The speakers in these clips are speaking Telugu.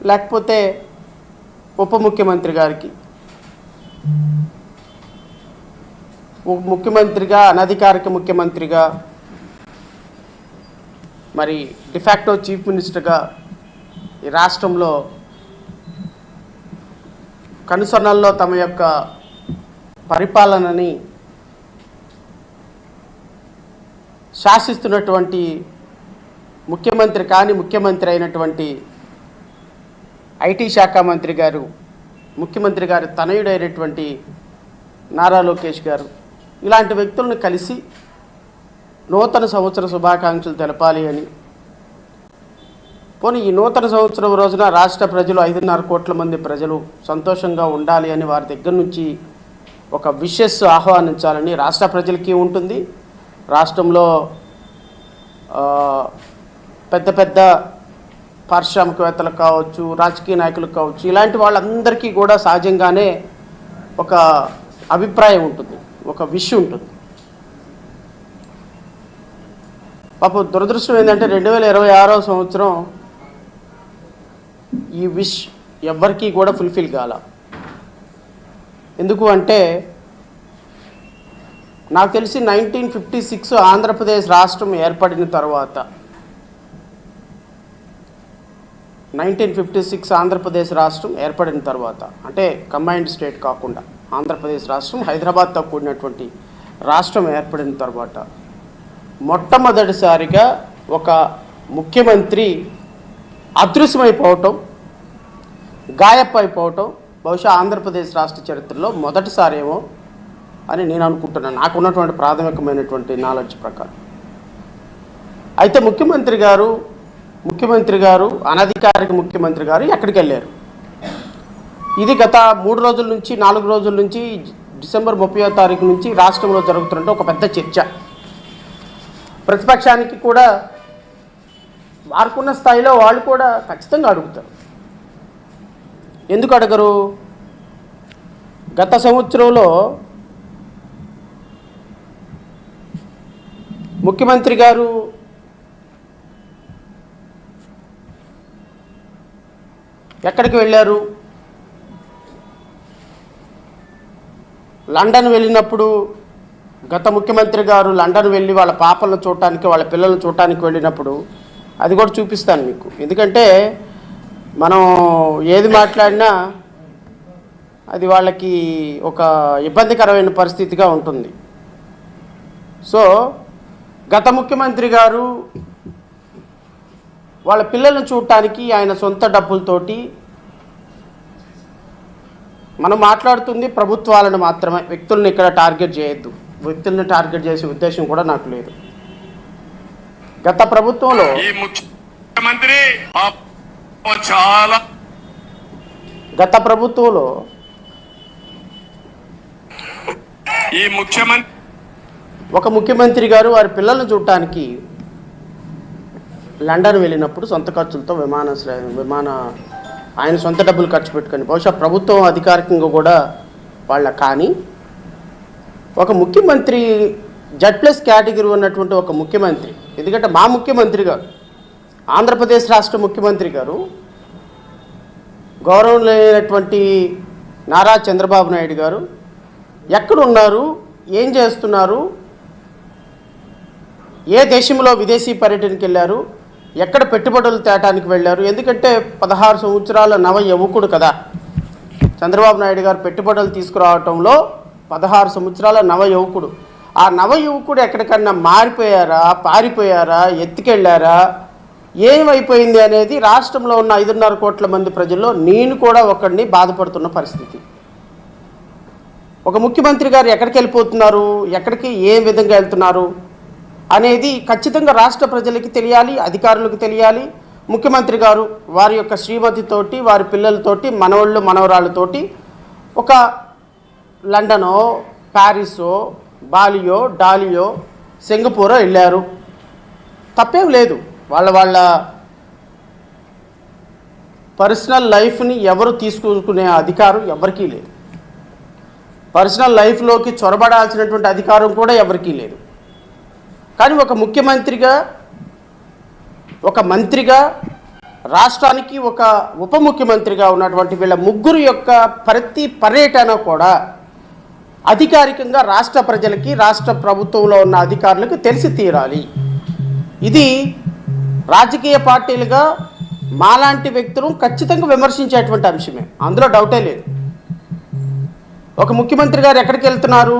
లేకపోతే ఉప ముఖ్యమంత్రి గారికి, ముఖ్యమంత్రిగా అనధికారిక ముఖ్యమంత్రిగా మరి డిఫాక్టో చీఫ్ మినిస్టర్గా ఈ రాష్ట్రంలో కనుసన్నల్లో తమ యొక్క పరిపాలనని శాసిస్తున్నటువంటి ముఖ్యమంత్రి కాని ముఖ్యమంత్రి అయినటువంటి ఐటీ శాఖ మంత్రి గారు, ముఖ్యమంత్రి గారి తనయుడైనటువంటి నారా లోకేష్ గారు ఇలాంటి వ్యక్తులను కలిసి నూతన సంవత్సర శుభాకాంక్షలు తెలపాలి అని, పోనీ ఈ నూతన సంవత్సరం రోజున రాష్ట్ర ప్రజలు 5.5 కోట్ల మంది ప్రజలు సంతోషంగా ఉండాలి అని వారి దగ్గర నుంచి ఒక విషెస్ ఆహ్వానించాలని రాష్ట్ర ప్రజలకి ఉంటుంది. రాష్ట్రంలో పెద్ద పెద్ద పారిశ్రామికవేత్తలకు కావచ్చు, రాజకీయ నాయకులకు కావచ్చు, ఇలాంటి వాళ్ళందరికీ కూడా సహజంగానే ఒక అభిప్రాయం ఉంటుంది, ఒక విష్ ఉంటుంది. పాపం దురదృష్టం ఏంటంటే 2026వ సంవత్సరం ఈ విష్ ఎవ్వరికీ కూడా ఫుల్ఫిల్ కాల. ఎందుకు అంటే నాకు తెలిసి 1956 ఆంధ్రప్రదేశ్ రాష్ట్రం ఏర్పడిన తర్వాత 1956 ఆంధ్రప్రదేశ్ రాష్ట్రం ఏర్పడిన తర్వాత అంటే కంబైన్డ్ స్టేట్ కాకుండా ఆంధ్రప్రదేశ్ రాష్ట్రం హైదరాబాద్తో కూడినటువంటి రాష్ట్రం ఏర్పడిన తర్వాత మొట్టమొదటిసారిగా ఒక ముఖ్యమంత్రి అదృశ్యమైపోవటం, గాయపైపోవటం బహుశా ఆంధ్రప్రదేశ్ రాష్ట్ర చరిత్రలో మొదటిసారేమో అని నేను అనుకుంటున్నాను, నాకున్నటువంటి ప్రాథమికమైనటువంటి నాలెడ్జ్ ప్రకారం. అయితే ముఖ్యమంత్రి గారు అనధికారిక ముఖ్యమంత్రి గారు ఎక్కడికి వెళ్ళారు? ఇది గత 3 రోజుల నుంచి 4 రోజుల నుంచి డిసెంబర్ 30వ తారీఖు నుంచి రాష్ట్రంలో జరుగుతున్నట్టు ఒక పెద్ద చర్చ. ప్రతిపక్షానికి కూడా వారుకున్న స్థాయిలో వాళ్ళు కూడా ఖచ్చితంగా అడుగుతారు. ఎందుకు అడగరు? గత సంవత్సరంలో ముఖ్యమంత్రి గారు ఎక్కడికి వెళ్ళారు? లండన్ వెళ్ళినప్పుడు గత ముఖ్యమంత్రి గారు లండన్ వెళ్ళి వాళ్ళ పాపలను చూడటానికి, వాళ్ళ పిల్లలను చూడటానికి వెళ్ళినప్పుడు అది కూడా చూపిస్తాను మీకు. ఎందుకంటే మనం ఏది మాట్లాడినా అది వాళ్ళకి ఒక ఇబ్బందికరమైన పరిస్థితిగా ఉంటుంది. సో గత ముఖ్యమంత్రి గారు వాళ్ళ పిల్లలను చూడటానికి ఆయన సొంత డబ్బులతోటి, మనం మాట్లాడుతుంది ప్రభుత్వాలను మాత్రమే, వ్యక్తులను ఇక్కడ టార్గెట్ చేయొద్దు, వ్యక్తులను టార్గెట్ చేసే ఉద్దేశం కూడా నాకు లేదు. గత ప్రభుత్వంలో ఈ ముఖ్యమంత్రి చాలా గత ప్రభుత్వంలో ఈ ముఖ్యమంత్రి ఒక ముఖ్యమంత్రి గారు వారి పిల్లలను చూడటానికి లండన్ వెళ్ళినప్పుడు సొంత ఖర్చులతో విమాన ఆయన సొంత డబ్బులు ఖర్చు పెట్టుకొని, బహుశా ప్రభుత్వం అధికారికంగా కూడా వాళ్ళ, కానీ ఒక ముఖ్యమంత్రి Z+ కేటగిరీ ఉన్నటువంటి ఒక ముఖ్యమంత్రి, ఎందుకంటే మా ముఖ్యమంత్రి గారు ఆంధ్రప్రదేశ్ రాష్ట్ర ముఖ్యమంత్రి గారు గౌరవనీయులైనటువంటి నారా చంద్రబాబు నాయుడు గారు ఎక్కడున్నారు, ఏం చేస్తున్నారు, ఏ దేశంలో విదేశీ పర్యటనకి వెళ్ళారు, ఎక్కడ పెట్టుబడులు తేటానికి వెళ్ళారు? ఎందుకంటే 16 సంవత్సరాల నవ యువకుడు కదా చంద్రబాబు నాయుడు గారు. పెట్టుబడులు తీసుకురావటంలో 16 సంవత్సరాల నవ యువకుడు. ఆ నవ యువకుడు ఎక్కడికన్నా మారిపోయారా, పారిపోయారా, ఎత్తుకెళ్ళారా, ఏమైపోయింది అనేది రాష్ట్రంలో ఉన్న 5.5 కోట్ల మంది ప్రజల్లో నేను కూడా ఒకడిని బాధపడుతున్న పరిస్థితి. ఒక ముఖ్యమంత్రి గారు ఎక్కడికి వెళ్ళిపోతున్నారు, ఎక్కడికి ఏ విధంగా వెళ్తున్నారు అనేది ఖచ్చితంగా రాష్ట్ర ప్రజలకి తెలియాలి, అధికారులకు తెలియాలి. ముఖ్యమంత్రి గారు వారి యొక్క శ్రీమతితోటి, వారి పిల్లలతోటి, మనవళ్ళు మనవరాళ్ళతోటి ఒక లండనో, ప్యారిసో, బాలియో, డాలియో, సింగపూరో వెళ్ళారు. తప్పేం లేదు. వాళ్ళ పర్సనల్ లైఫ్ని ఎవరు తీసుకునే అధికారం ఎవరికీ లేదు. పర్సనల్ లైఫ్లోకి చొరబడాల్సినటువంటి అధికారం కూడా ఎవరికీ లేదు. కానీ ఒక ముఖ్యమంత్రిగా, ఒక మంత్రిగా రాష్ట్రానికి ఒక ఉప ముఖ్యమంత్రిగా ఉన్నటువంటి వీళ్ళ ముగ్గురు యొక్క ప్రతి పర్యటన కూడా అధికారికంగా రాష్ట్ర ప్రజలకి, రాష్ట్ర ప్రభుత్వంలో ఉన్న అధికారులకు తెలిసి తీరాలి. ఇది రాజకీయ పార్టీలుగా మాలాంటి వ్యక్తులను ఖచ్చితంగా విమర్శించేటువంటి అంశమే, అందులో డౌటే లేదు. ఒక ముఖ్యమంత్రి గారు ఎక్కడికి వెళ్తున్నారు?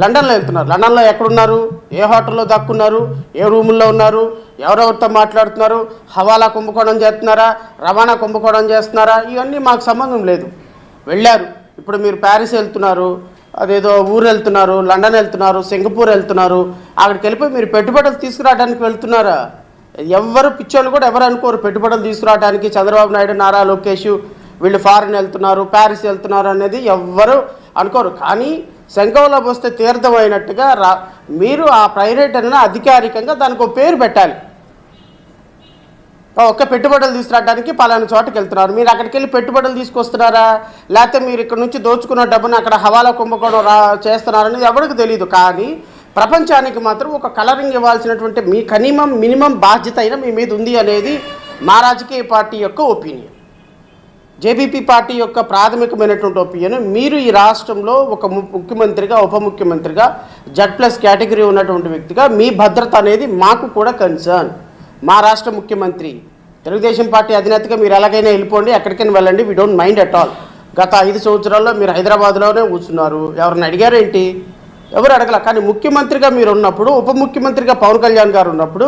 లండన్లో వెళ్తున్నారు. లండన్లో ఎక్కడున్నారు? ఏ హోటల్లో దక్కున్నారు? ఏ రూముల్లో ఉన్నారు? ఎవరెవరితో మాట్లాడుతున్నారు? హవాలా కుంభకోణం చేస్తున్నారా? రవాణా కుంభకోణం చేస్తున్నారా? ఇవన్నీ మాకు సంబంధం లేదు. వెళ్ళారు. ఇప్పుడు మీరు ప్యారిస్ వెళ్తున్నారు, అదేదో ఊరు వెళ్తున్నారు, లండన్ వెళ్తున్నారు, సింగపూర్ వెళ్తున్నారు. అక్కడికి వెళ్ళిపోయి మీరు పెట్టుబడులు తీసుకురావడానికి వెళ్తున్నారా? ఎవరు పిచ్చోళ్ళు కూడా ఎవరు అనుకోరు పెట్టుబడులు తీసుకురావడానికి. చంద్రబాబు నాయుడు, నారా లోకేష్ వీళ్ళు ఫారిన్ వెళ్తున్నారు, ప్యారిస్ వెళ్తున్నారు అనేది ఎవ్వరు అనుకోరు. కానీ శంఖంలో వస్తే తీర్థం అయినట్టుగా మీరు ఆ పర్యటనను అధికారికంగా దానికి ఒక పేరు పెట్టాలి. ఒక్క పెట్టుబడులు తీసుకురావడానికి పలానా చోటకి వెళ్తున్నారు, మీరు అక్కడికి వెళ్ళి పెట్టుబడులు తీసుకొస్తున్నారా, లేకపోతే మీరు ఇక్కడ నుంచి దోచుకున్న డబ్బును అక్కడ హవాలా కుంభకోణం చేస్తున్నారనేది ఎవరికి తెలియదు. కానీ ప్రపంచానికి మాత్రం ఒక కలరింగ్ ఇవ్వాల్సినటువంటి మీ మినిమం బాధ్యత అయినా మీ మీద ఉంది అనేది మా రాజకీయ పార్టీ యొక్క ఒపీనియన్. జేబీపీ పార్టీ యొక్క ప్రాథమికమైనటువంటి ఒపీనియన్, మీరు ఈ రాష్ట్రంలో ఒక ముఖ్యమంత్రిగా, ఉప ముఖ్యమంత్రిగా, Z+ కేటగిరీ ఉన్నటువంటి వ్యక్తిగా మీ భద్రత అనేది మాకు కూడా కన్సర్న్. మా రాష్ట్ర ముఖ్యమంత్రి తెలుగుదేశం పార్టీ అధినేతగా మీరు ఎలాగైనా వెళ్ళిపోండి, ఎక్కడికైనా వెళ్ళండి, we don't mind at all. గత 5 సంవత్సరాల్లో మీరు హైదరాబాద్లోనే కూర్చున్నారు. ఎవరిని అడిగారేంటి? ఎవరు అడగల. కానీ ముఖ్యమంత్రిగా మీరు ఉన్నప్పుడు, ఉప ముఖ్యమంత్రిగా పవన్ కళ్యాణ్ గారు ఉన్నప్పుడు,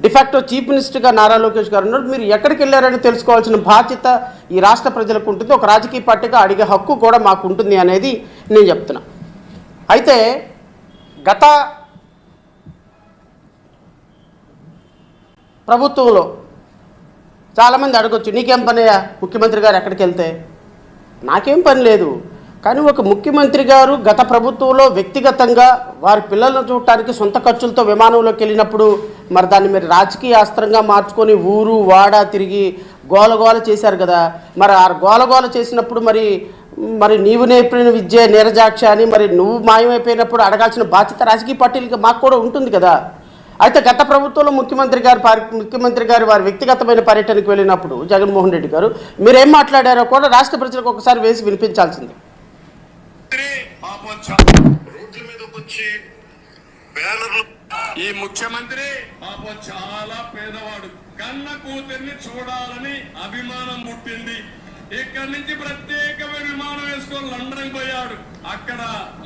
డిఫాక్టో చీఫ్ మినిస్టర్గా నారా లోకేష్ గారు ఉన్నప్పుడు మీరు ఎక్కడికి వెళ్ళారని తెలుసుకోవాల్సిన బాధ్యత ఈ రాష్ట్ర ప్రజలకు ఉంటుంది. ఒక రాజకీయ పార్టీగా అడిగే హక్కు కూడా మాకు ఉంటుంది అనేది నేను చెప్తున్నా. అయితే గత ప్రభుత్వంలో చాలామంది అడగొచ్చు, నీకేం పనియా ముఖ్యమంత్రి గారు ఎక్కడికి వెళ్తే? నాకేం పని లేదు. కానీ ఒక ముఖ్యమంత్రి గారు గత ప్రభుత్వంలో వ్యక్తిగతంగా వారి పిల్లలను చూడటానికి సొంత ఖర్చులతో విమానంలోకి వెళ్ళినప్పుడు మరి దాన్ని మీరు రాజకీయ అస్త్రంగా మార్చుకొని ఊరు వాడ తిరిగి గోలగోల చేశారు కదా. మరి ఆ గోలగోల చేసినప్పుడు మరి నీవు నేర్పిన విద్య నీరజాక్ష అని మరి నువ్వు మాయమైపోయినప్పుడు అడగాల్సిన బాధ్యత రాజకీయ పార్టీలకి మాకు కూడా ఉంటుంది కదా. అయితే గత ప్రభుత్వంలో ముఖ్యమంత్రి గారు వారి వ్యక్తిగతమైన పర్యటనకు వెళ్ళినప్పుడు జగన్మోహన్ రెడ్డి గారు మీరేం మాట్లాడారో కూడా రాష్ట్ర ప్రజలకు ఒకసారి వేసి వినిపించాల్సింది. రోడ్ల మీదకి వచ్చి బ్యానర్లు, ఈ ముఖ్యమంత్రి పాపం చాలా పేదవాడు, కన్న కూతుర్ని చూడాలని అభిమానం పుట్టింది. ఇక్కడి నుంచి ప్రత్యేకమైన విమానం వేసుకొని లండన్ పోయాడు. అక్కడ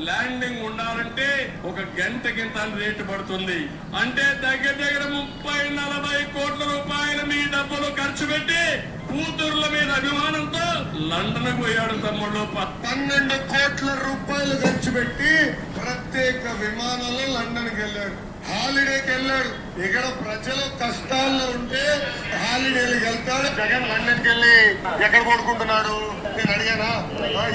ల్యాండింగ్ ఉండాలంటే ఒక గంట కింద రేటు పడుతుంది. అంటే దగ్గర 30-40 కోట్ల రూపాయలు మీ డబ్బులు ఖర్చు పెట్టి కూతుర్ల మీద అభిమానంతో లండన్ పోయాడు తమ్ముళ్ళు. 12 కోట్ల రూపాయలు ఖర్చు పెట్టి ప్రత్యేక విమానంలో లండన్కి వెళ్ళాడు. హాలిడేకి వెళ్ళాడు. ఇక్కడ ప్రజలు కష్టాల్లో ఉంటే హాలిడేలకు వెళ్తాడు. జగన్ లండన్కి వెళ్ళి ఎక్కడ కొడుకుంటున్నాడు నేను అడిగానా?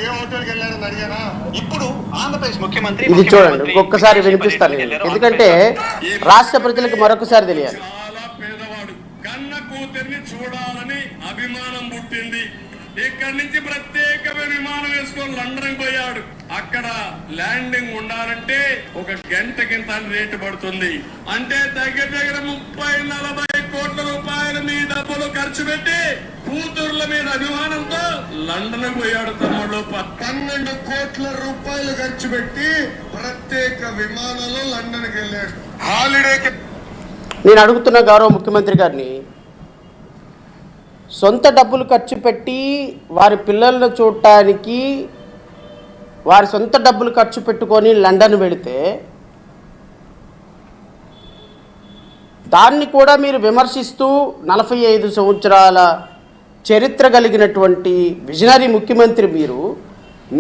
ఏ హోటల్కి వెళ్ళాడని అడిగానా? ఇప్పుడు ఆంధ్రప్రదేశ్ ముఖ్యమంత్రి ఇది చూడండి, ఒక్కసారి వినిపిస్తాను ఎందుకంటే రాష్ట్ర ప్రజలకు మరొకసారి తెలియాలి. చాలా పేదవాడు, కన్న కూతుర్ని చూడాలని అభిమానం పుట్టింది. ఇక్కడి నుంచి ప్రత్యేకమైన విమానం వేసుకొని లండన్ పోయాడు. అక్కడ ల్యాండింగ్ ఉండాలంటే ఒక గంట కింద రేటు పడుతుంది. అంటే దగ్గర 30-40 కోట్ల రూపాయలు మీ డబ్బులు ఖర్చు పెట్టి కూతుర్ల మీద అభిమానంతో లండన్ పోయాడు తమ్ముళ్ళు. 12 కోట్ల రూపాయలు ఖర్చు పెట్టి ప్రత్యేక విమానంలో లండన్కి వెళ్ళాడు. హాలిడేకి నేను అడుగుతున్న గౌరవ ముఖ్యమంత్రి గారిని, సొంత డబ్బులు ఖర్చు పెట్టి వారి పిల్లలను చూడటానికి వారి సొంత డబ్బులు ఖర్చు పెట్టుకొని లండన్ వెళితే దాన్ని కూడా మీరు విమర్శిస్తూ 45 సంవత్సరాల చరిత్ర కలిగినటువంటి విజనరీ ముఖ్యమంత్రి, మీరు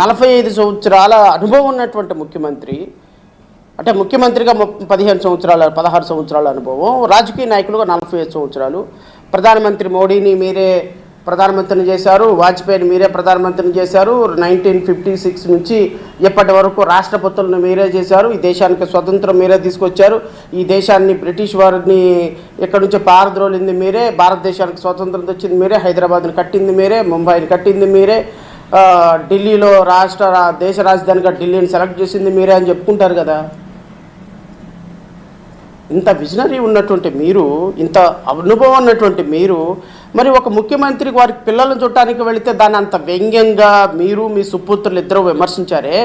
45 సంవత్సరాల అనుభవం ఉన్నటువంటి ముఖ్యమంత్రి, అంటే ముఖ్యమంత్రిగా 16 సంవత్సరాల అనుభవం, రాజకీయ నాయకులుగా 45 సంవత్సరాలు, ప్రధానమంత్రి మోడీని మీరే ప్రధానమంత్రిని చేశారు, వాజ్పేయిని మీరే ప్రధానమంత్రిని చేశారు, 1956 నుంచి ఎప్పటి వరకు రాష్ట్రపతులను మీరే చేశారు, ఈ దేశానికి స్వతంత్రం మీరే తీసుకొచ్చారు, ఈ దేశాన్ని బ్రిటిష్ వారిని ఎక్కడి నుంచి పారద్రోలింది మీరే, భారతదేశానికి స్వతంత్రం తెచ్చింది మీరే, హైదరాబాద్ని కట్టింది మీరే, ముంబైని కట్టింది మీరే, ఢిల్లీలో దేశ రాజధానిగా ఢిల్లీని సెలెక్ట్ చేసింది మీరే అని చెప్పుకుంటారు కదా. ఇంత విజనరీ ఉన్నటువంటి మీరు, ఇంత అనుభవం ఉన్నటువంటి మీరు, మరి ఒక ముఖ్యమంత్రి వారి పిల్లలను చూడటానికి వెళితే దాన్ని అంత వ్యంగ్యంగా మీరు మీ సుపుత్రులు ఇద్దరు విమర్శించారే.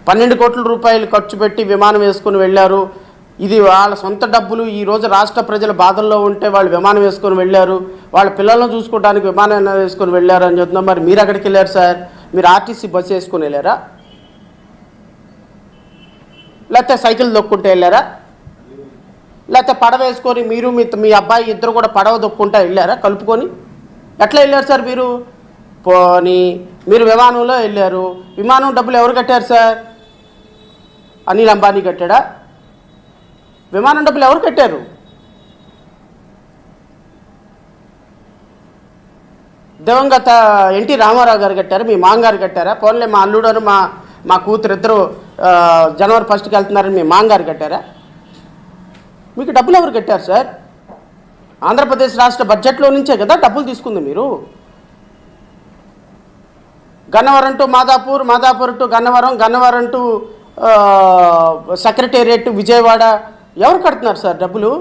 12 కోట్ల రూపాయలు ఖర్చు పెట్టి విమానం వేసుకొని వెళ్ళారు, ఇది వాళ్ళ సొంత డబ్బులు, ఈరోజు రాష్ట్ర ప్రజల బాధల్లో ఉంటే వాళ్ళు విమానం వేసుకొని వెళ్ళారు, వాళ్ళ పిల్లలను చూసుకోవడానికి విమానం వేసుకొని వెళ్ళారు అని చెప్తున్నాం. మరి మీరు ఎక్కడికి వెళ్ళారు సార్? మీరు ఆర్టీసీ బస్సు వేసుకొని వెళ్ళారా, లేకపోతే సైకిల్ దొక్కుంటే వెళ్ళారా, లేకపోతే పడవ వేసుకొని మీరు మీ అబ్బాయి ఇద్దరు కూడా పడవ దొక్కుంటా వెళ్ళారా కలుపుకొని? ఎట్లా వెళ్ళారు సార్ మీరు? పోనీ మీరు విమానంలో వెళ్ళారు, విమానం డబ్బులు ఎవరు కట్టారు సార్? అనిల్ అంబానీ కట్టాడా? విమానం డబ్బులు ఎవరు కట్టారు? దివంగత ఎన్టీ రామారావు గారు కట్టారా? మీ మాంగారు కట్టారా? పోన్లే మా అల్లుడు మా కూతురు ఇద్దరు జనవరి 1కి వెళ్తున్నారని మీ మాంగారు కట్టారా? మీకు డబ్బులు ఎవరు కట్టారు సార్? ఆంధ్రప్రదేశ్ రాష్ట్ర బడ్జెట్లో నుంచే కదా డబ్బులు తీసుకుంది మీరు. Gannavaram to Madhapur, Madhapur to Gannavaram, Gannavaram to secretariat Vijayawada ఎవరు కడుతున్నారు సార్ డబ్బులు?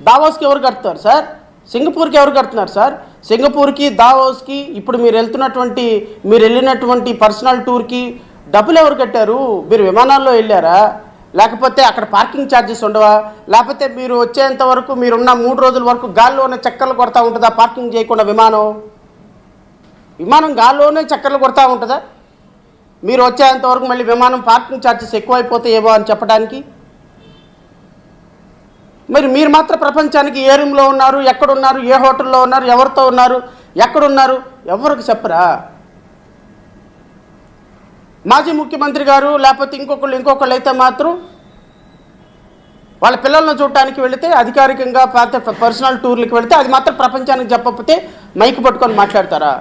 దావోస్కి ఎవరు కడుతున్నారు సార్? సింగపూర్కి ఎవరు కడుతున్నారు సార్? సింగపూర్కి, దావోస్కి, ఇప్పుడు మీరు వెళ్ళినటువంటి పర్సనల్ టూర్కి డబ్బులు ఎవరు కట్టారు? మీరు విమానాల్లో వెళ్ళారా? లేకపోతే అక్కడ పార్కింగ్ ఛార్జెస్ ఉండవా? లేకపోతే మీరు వచ్చేంత వరకు మీరున్న 3 రోజుల వరకు గాల్లోనే చక్కర్లు కొడతా ఉంటుందా పార్కింగ్ చేయకుండా? విమానం గాల్లోనే చక్కర్లు కొడతా ఉంటుందా? మీరు వచ్చేంత వరకు మళ్ళీ విమానం పార్కింగ్ ఛార్జెస్ ఎక్కువైపోతాయేమో అని చెప్పడానికి? మరి మీరు మాత్రం ప్రపంచానికి ఏ రూమ్లో ఉన్నారు, ఎక్కడున్నారు, ఏ హోటల్లో ఉన్నారు, ఎవరితో ఉన్నారు, ఎక్కడున్నారు ఎవరికి చెప్పరా? మాజీ ముఖ్యమంత్రి గారు లేకపోతే ఇంకొకళ్ళు అయితే మాత్రం వాళ్ళ పిల్లలను చూడటానికి వెళితే, అధికారికంగా పర్సనల్ టూర్లకు వెళితే అది మాత్రం ప్రపంచానికి చెప్పకపోతే మైకు పట్టుకొని మాట్లాడతారా?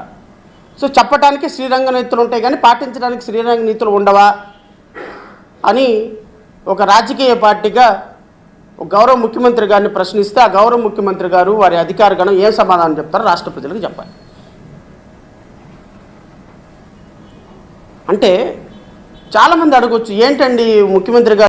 సో చెప్పడానికి శ్రీరంగ నీతులు ఉంటాయి కానీ పాటించడానికి శ్రీరంగ నీతులు ఉండవా అని ఒక రాజకీయ పార్టీగా ఒక గౌరవ ముఖ్యమంత్రి గారిని ప్రశ్నిస్తే, ఆ గౌరవ ముఖ్యమంత్రి గారు వారి అధికార గణం ఏం సమాధానం చెప్తారో రాష్ట్ర ప్రజలకు చెప్పాలి. అంటే చాలామంది అడగొచ్చు, ఏంటండి ముఖ్యమంత్రి గారు